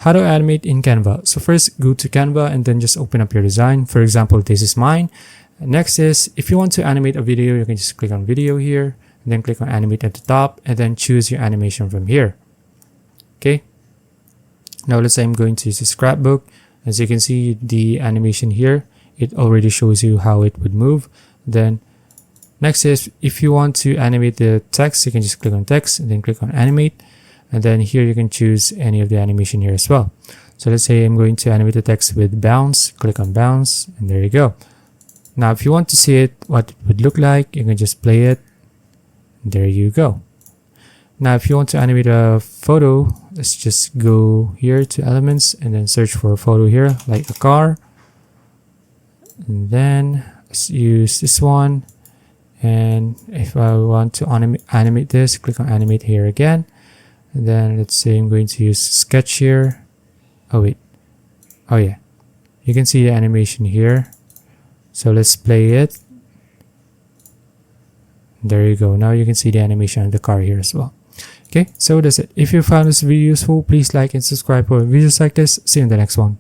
How to animate in Canva. So first, go to Canva and then just open up your design. For example, this is mine. Next is, if you want to animate a video, you can just click on video here, and then click on animate at the top, and then choose your animation from here. Okay. Now let's say I'm going to use a scrapbook. As you can see, the animation here, it already shows you how it would move. Then next is, if you want to animate the text, you can just click on text and then click on animate. And then here you can choose any of the animation here as well. So let's say I'm going to animate the text with bounce, click on bounce, and there you go. Now if you want to see it, what it would look like, you can just play it. There you go. Now if you want to animate a photo, let's just go here to elements and then search for a photo here, like a car. And then let's use this one. And if I want to animate this, click on animate here again. And then let's say I'm going to use sketch here. Oh wait. Oh yeah. You can see the animation here. So let's play it. There you go. Now you can see the animation of the car here as well. Okay, so that's it. If you found this video useful, please like and subscribe for videos like this. See you in the next one.